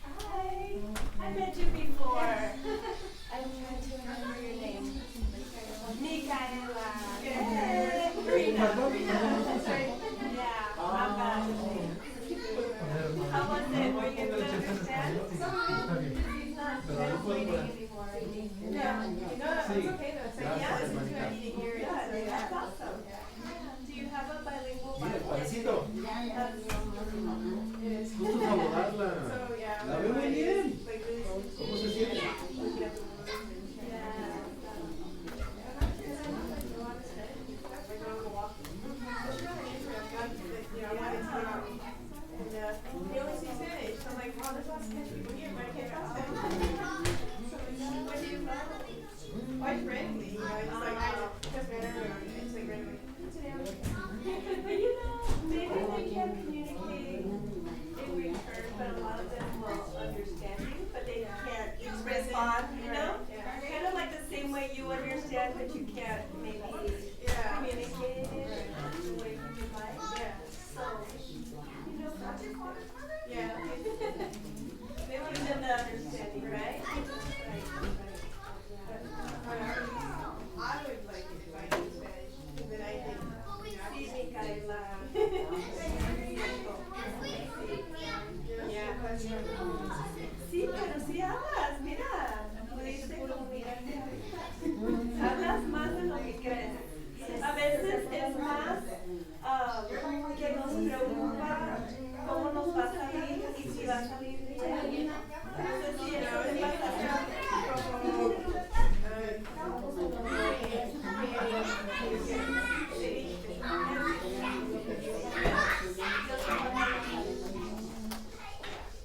Speaker 2: I met you before. I'm trying to remember your name. Micaela. Rina. Sorry. Yeah, I'm bad. How was it? Were you able to understand? I was waiting you before. Yeah. No, it's okay though. So yeah, I didn't hear it. That's awesome. Do you have a bilingual Bible?
Speaker 4: Padrecito,
Speaker 2: It is.
Speaker 4: gusto saludarla.
Speaker 2: So yeah.
Speaker 4: La veo muy bien.
Speaker 2: Like really.
Speaker 4: ¿Cómo se siente?
Speaker 2: Quite friendly, you know, it's like, just it's like randomly. But you know, maybe they can't communicate in return, but a lot of them will understand you, but they can't respond, you know? Kind of like the same way you understand, but you can't maybe communicate it the way you like. So, you know, yeah. They want them to understanding, right? I would like it if I knew Spanish, but I didn't. Sí, Micaela. Sí, pero sí hablas, mira. Pudiste comunicarte ahorita. Hablas más de lo que crees. A veces es más que nos preocupa cómo nos va a salir y si va a salir bien. No sé si eso te pasa como...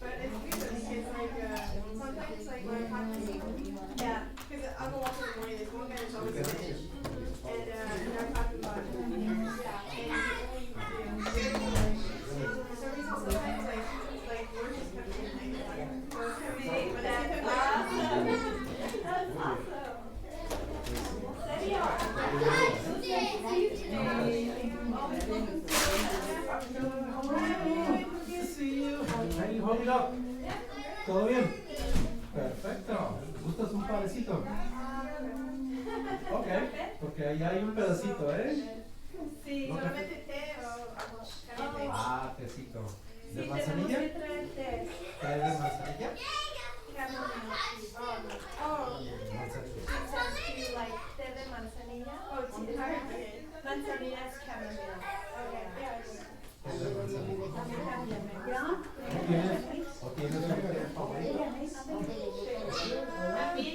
Speaker 2: But it's good because sometimes like when I talk to people, yeah, because I'll go walk in the morning, this one guy is always Spanish, and I'm talking about and for some reason sometimes like words just come in and that's awesome. That's awesome. ¿Serio?
Speaker 4: Ahí, hold it up. ¿Todo bien? Perfecto. ¿Gustas un padrecito? Ok, porque ahí hay un pedacito, ¿eh?
Speaker 2: Sí,
Speaker 4: ¿No te-
Speaker 2: solamente té o café.
Speaker 4: Ah, tecito. ¿De
Speaker 2: Sí, tenemos
Speaker 4: manzanilla?
Speaker 2: que traer té.
Speaker 4: ¿Trae de manzanilla?
Speaker 2: Oh,
Speaker 4: Manzanilla.
Speaker 2: it says to like té de manzanilla. Oh, tea. Manzanilla es chamomile. Okay, yeah.
Speaker 4: ¿Es de manzanilla?
Speaker 2: ¿Ya?
Speaker 4: ¿O tienes un té favorito?
Speaker 2: A mí,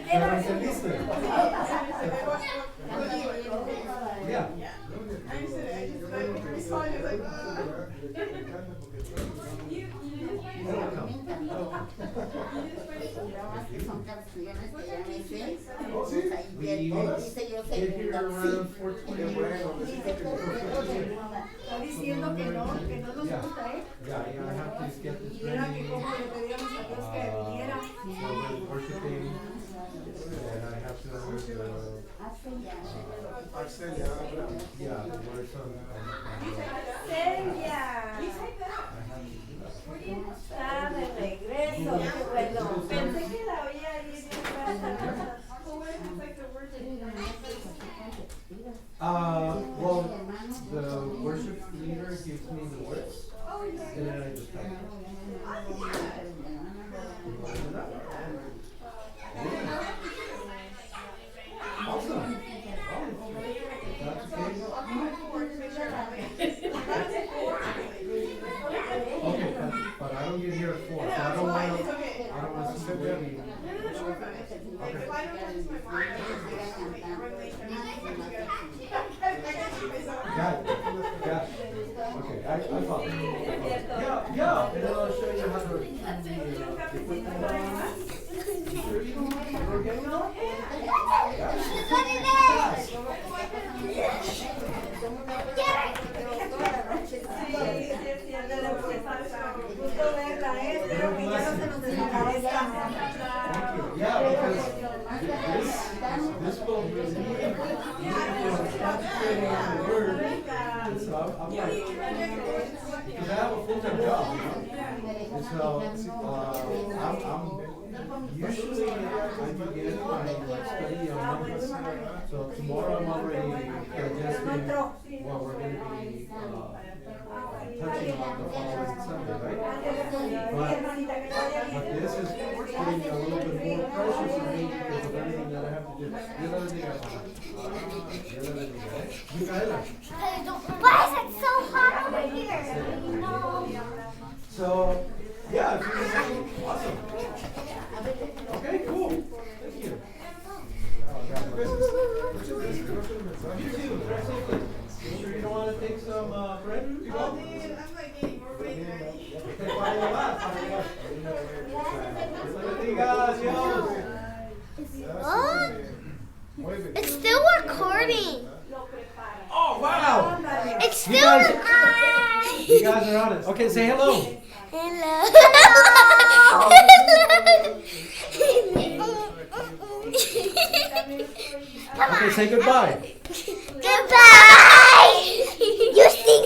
Speaker 4: ¿Pero entendiste? Ya.
Speaker 5: Programas que son canciones que ya me sé.
Speaker 3: ¿Oh, sí?
Speaker 5: Dice yo
Speaker 4: Get here around 4:20.
Speaker 6: Está diciendo que no nos
Speaker 4: Yeah.
Speaker 6: gusta, ¿eh?
Speaker 4: Yeah, I have to get this
Speaker 6: Y era que
Speaker 4: ready.
Speaker 6: como le pedíamos a Dios que viniera.
Speaker 4: So we're worshiping, and I have to,
Speaker 3: Arcelia, habla.
Speaker 4: yeah, wear some.
Speaker 2: Celia.
Speaker 4: I have to do that.
Speaker 2: Está de regreso. Qué bueno.
Speaker 4: this time. Awesome. That's okay. Okay, but I don't get here at 4, so I don't want to see the baby. Okay. Got it. Okay, I follow. Yeah, and then I'll show you how to put the equipment on. Sure you don't want to get it on?
Speaker 6: Gusto verla, espero que ya no se nos desaparezca.
Speaker 4: Yeah, because this will really concentrating on the word. And so I'm like, because I have a full-time job, you know? And so I'm usually I begin my study on Monday. So tomorrow I'm already digesting what we're going to be touching on the following Sunday, right? But this is putting a little bit more pressure on me because of everything that I have to do. The other thing Micaela.
Speaker 7: Why is it so hot over here? No.
Speaker 4: So, yeah, if you're awesome. Okay, cool. Thank you. You too. Dress up. You sure you don't want to take some bread? You go?
Speaker 2: I'm like getting more ready.
Speaker 7: What? It's still recording.
Speaker 4: Oh, wow.
Speaker 7: It's
Speaker 4: You
Speaker 7: still
Speaker 4: guys-
Speaker 7: recording.
Speaker 4: You guys are on it. Okay, say hello.
Speaker 7: Hello.
Speaker 4: Okay, say goodbye.
Speaker 7: Goodbye. You stink.